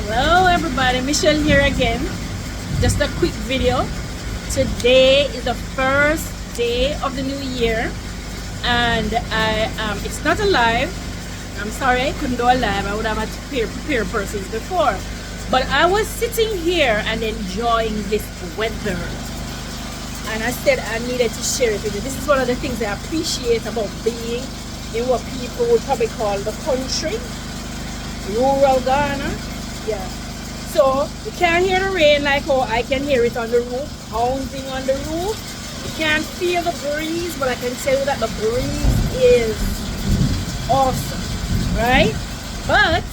Hello everybody, Michelle here again. Just a quick video. Today is the first day of the new year and it's not a live. I'm sorry I couldn't do a live. I would have had to prepare persons before. But I was sitting here and enjoying this weather. And I said I needed to share it with you. This is one of the things I appreciate about being in what people would probably call the country. Rural Ghana. Yeah. So you can't hear the rain like how I can hear it on the roof, pounding on the roof. You can't feel the breeze, but I can tell you that the breeze is awesome, right? But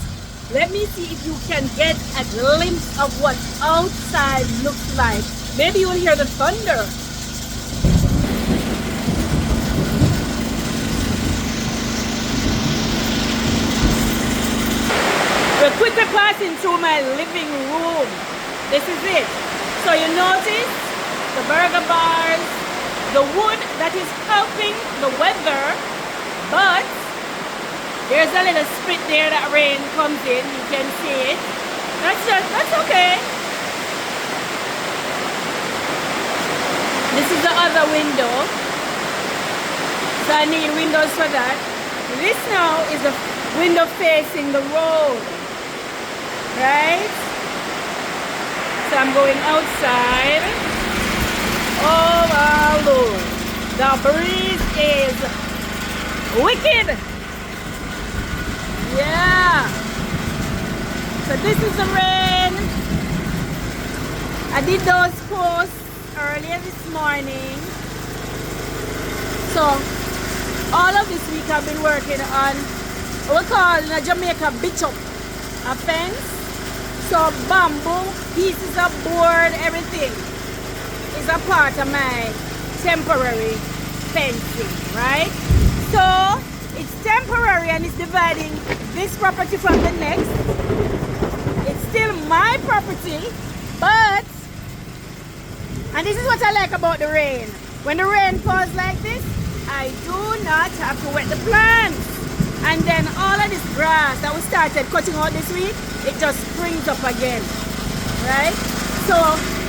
let me see if you can get a glimpse of what outside looks like. Maybe you'll hear the thunder. We're quickly passing through my living room. This is it. So you notice the burger bars, the wood that is helping the weather, but there's a little split there that rain comes in. You can see it. That's okay. This is the other window. So I need windows for that. This now is the window facing the road. Right? So I'm going outside. Oh my Lord. The breeze is wicked. Yeah. So this is the rain. I did those posts earlier this morning. So all of this week I've been working on what we call in Jamaica bitch up, a fence. So bamboo, pieces of board, everything is a part of my temporary fencing, right? So it's temporary and it's dividing this property from the next. It's still my property, but, and this is what I like about the rain. When the rain falls like this, I do not have to wet the plants. And then all of this grass that we started cutting out this week, it just springs up again, right? So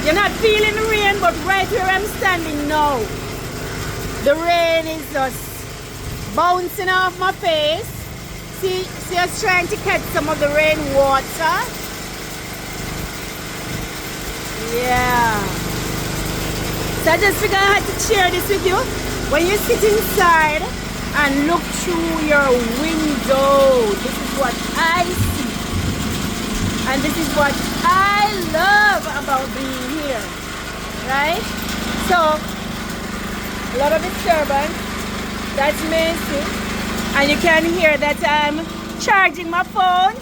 you're not feeling the rain, but right where I'm standing now, the rain is just bouncing off my face. See I was trying to catch some of the rain water. Yeah. So I just figured I had to share this with you. When you sit inside and look through your window, this is what I see. And this is what I love about being here, right? So, a lot of disturbance, that's Macy. And you can hear that I'm charging my phone.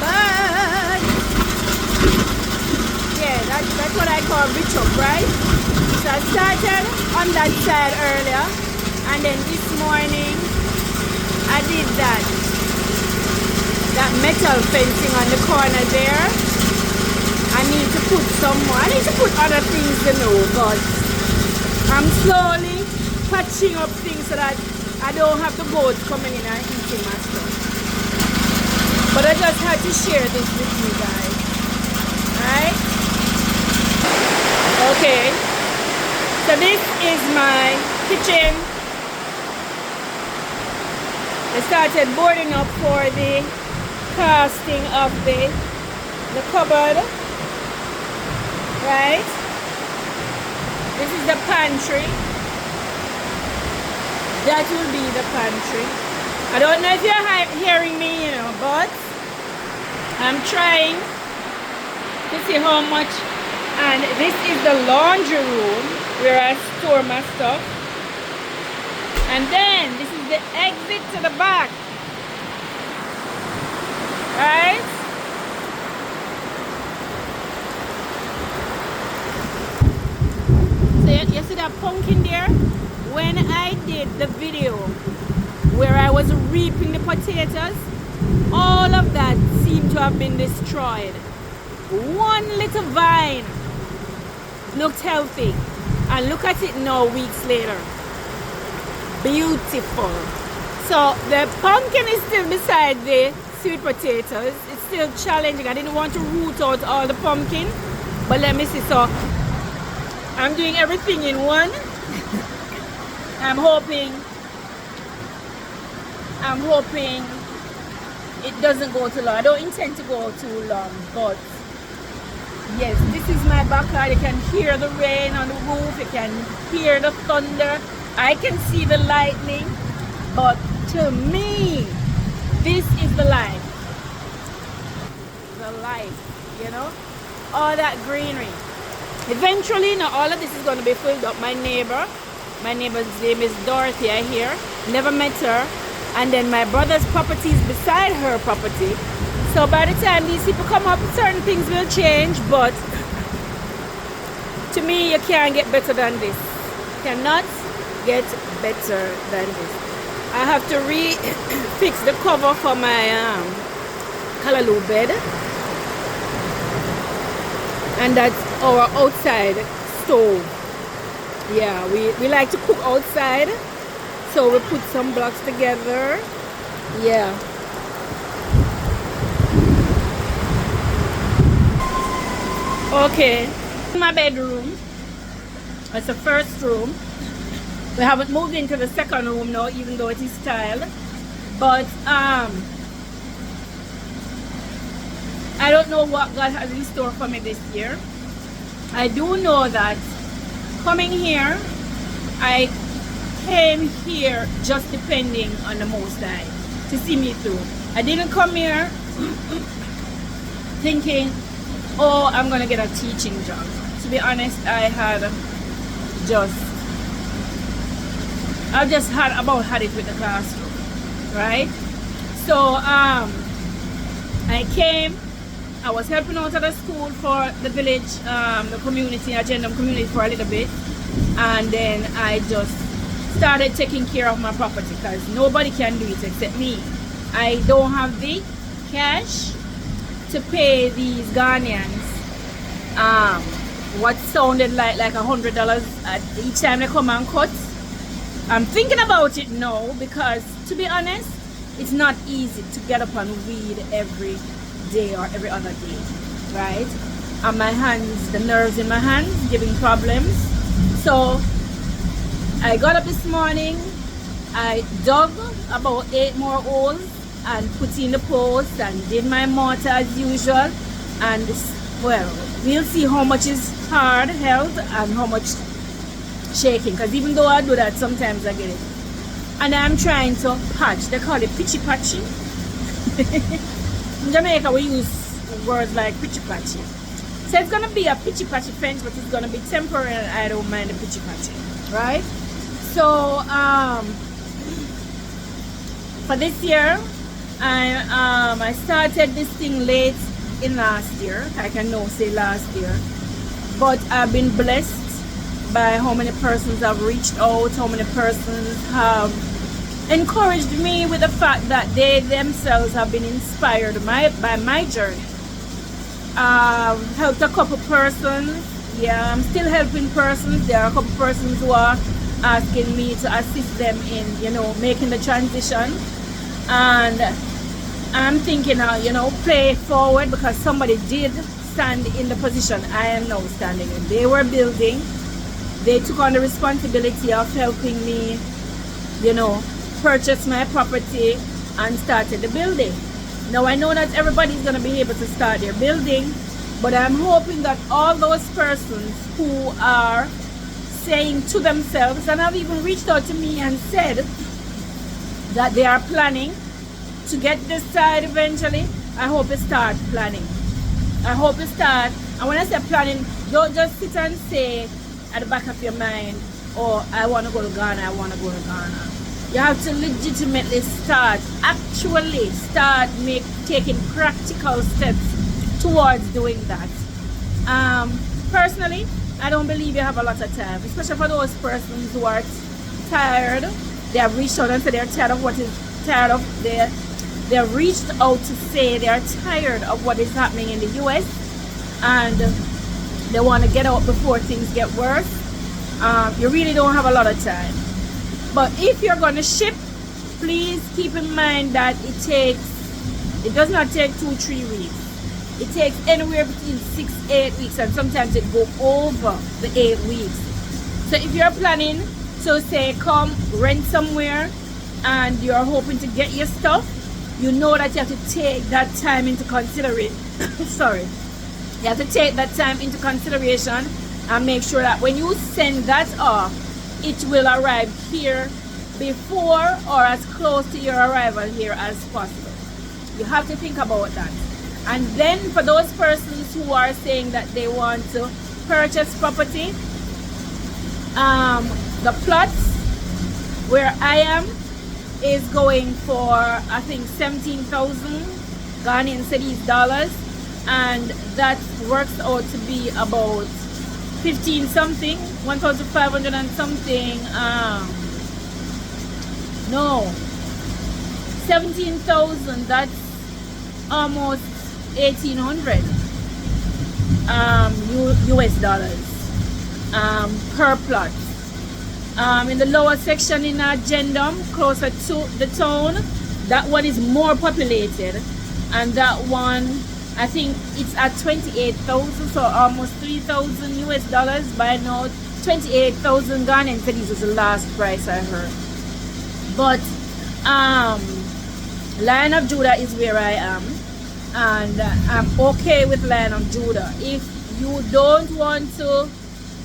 But, yeah, that's what I call rich up, right? So I started on that side earlier, and then this morning I did that metal fencing on the corner there. I need to put some more. I need to put other things, you know, but I'm slowly patching up things so that I don't have the goats coming in and eating my stuff. But I just had to share this with you guys. Alright? Okay. So this is my kitchen. I started boarding up for the casting of the cupboard. Right? This is the pantry. That will be the pantry. I don't know if you're hearing me, you know, but I'm trying to see how much. And this is the laundry room where I store my stuff. And then this is the exit to the back. Right? So you see that pumpkin there? When I did the video where I was reaping the potatoes, all of that seemed to have been destroyed. One little vine looked healthy, and look at it now weeks later. Beautiful. So the pumpkin is still beside the sweet potatoes. It's still challenging. I didn't want to root out all the pumpkin, but let me see. So I'm doing everything in one. I'm hoping it doesn't go too long. I don't intend to go too long, but yes, this is my backyard. You can hear the rain on the roof. You can hear the thunder. I can see the lightning, but to me, this is the life. The life, you know? All that greenery. Eventually, now all of this is going to be filled up. My neighbor's name is Dorothy, I hear. Never met her. And then my brother's property is beside her property. So by the time these people come up, certain things will change. But to me, you can't get better than this. Cannot get better than this. I have to fix the cover for my callaloo bed. And that's our outside stove. Yeah, we like to cook outside. So we put some blocks together. Yeah. Okay. My bedroom. It's the first room. We haven't moved into the second room now, even though it is tiled. But I don't know what God has in store for me this year. I do know that coming here, I came here just depending on the Most High to see me through. I didn't come here thinking, oh, I'm gonna get a teaching job. To be honest, I've just had it with the classroom, right? So I came. I was helping out at a school for the village, the community, Agendum community for a little bit, and then I just started taking care of my property because nobody can do it except me. I don't have the cash to pay these Ghanaians what sounded like $100 each time they come and cut. I'm thinking about it now because, to be honest, it's not easy to get up and weed every day or every other day, right? And my hands, the nerves in my hands giving problems. So I got up this morning, I dug about 8 more holes and put in the post and did my mortar as usual. And well, we'll see how much is hard held and how much shaking, because even though I do that, sometimes I get it. And I'm trying to patch. They call it pitchy patchy. In Jamaica we use words like pitchy patchy. So it's gonna be a pitchy patchy fence, but it's gonna be temporary and I don't mind the pitchy patchy, right? So for this year, I started this thing late in last year. I can now say last year, but I've been blessed by how many persons have reached out, how many persons have encouraged me with the fact that they themselves have been inspired by my journey. Helped a couple persons. Yeah, I'm still helping persons. There are a couple persons who are asking me to assist them in, making the transition. And I'm thinking, play forward, because somebody did stand in the position I am now standing in. They were building. They took on the responsibility of helping me, purchase my property and started the building. Now I know that everybody's going to be able to start their building, but I'm hoping that all those persons who are saying to themselves, and have even reached out to me and said that they are planning to get this side eventually, I hope you start planning. I hope you start, and when I say planning, don't just sit and say at the back of your mind, oh, I want to go to Ghana, I want to go to Ghana. You have to legitimately actually start taking practical steps towards doing that. Personally, I don't believe you have a lot of time, especially for those persons who are tired. They have reached out and said they're tired of what is tired of. They have reached out to say they are tired of what is happening in the US and they want to get out before things get worse. You really don't have a lot of time. But if you're going to ship, please keep in mind that it takes It does not take 2-3 weeks. It takes anywhere between 6-8 weeks, and sometimes it go over the 8 weeks. So if you're planning to say come rent somewhere and you're hoping to get your stuff, you know that you have to take that time into consideration. Sorry. You have to take that time into consideration and make sure that when you send that off, it will arrive here before or as close to your arrival here as possible. You have to think about that. And then for those persons who are saying that they want to purchase property, the plots where I am is going for, I think, 17,000 Ghanaian cedis dollars, and that works out to be about 15 something, 1,500 and something, no, 17,000, that's almost 1,800 US dollars per plot. In the lower section in Agendum, closer to the town, that one is more populated, and that one, I think it's at 28,000, so almost 3,000 US dollars by now. 28,000 Ghanaian cedis was the last price I heard. But Lion of Judah is where I am, and I'm okay with Lion of Judah. If you don't want to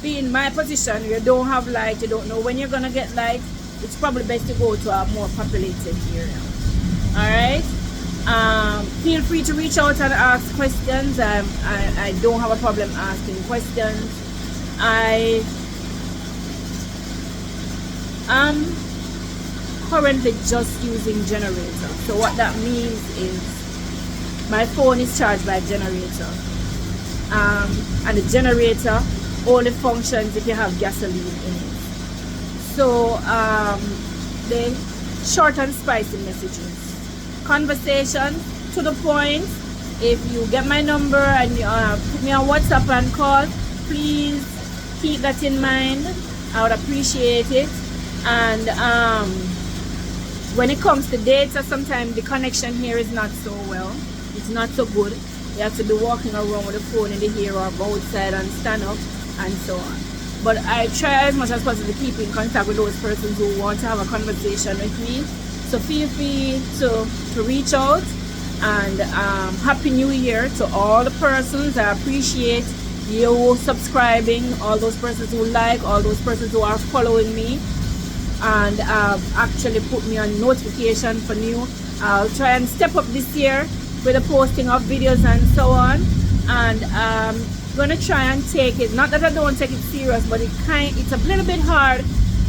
be in my position, you don't have light, you don't know when you're gonna get light, it's probably best to go to a more populated area. Alright? Feel free to reach out and ask questions. I don't have a problem asking questions. I am currently just using generator. So what that means is my phone is charged by generator. And the generator only functions if you have gasoline in it. So the short and spicy messages, conversation to the point. If you get my number and you put me on WhatsApp and call, please keep that in mind. I would appreciate it. And when it comes to data, sometimes the connection here is not so well. It's not so good. You have to be walking around with the phone in the ear or go outside and stand up and so on. But I try as much as possible to keep in contact with those persons who want to have a conversation with me. So feel free to reach out. And Happy New Year to all the persons. I appreciate you subscribing, all those persons who like, all those persons who are following me, and actually put me on notification for new. I'll try and step up this year with the posting of videos and so on, and I'm gonna try and take it, not that I don't take it serious, but it's a little bit hard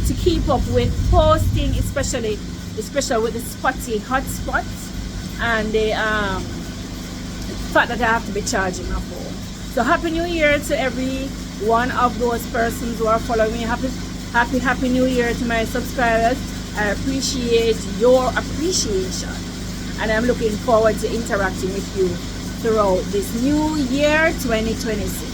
to keep up with posting, especially with the spotty hotspots and the fact that I have to be charging my phone. So Happy New Year to every one of those persons who are following me. Happy New Year to my subscribers. I appreciate your appreciation, and I'm looking forward to interacting with you throughout this new year 2026.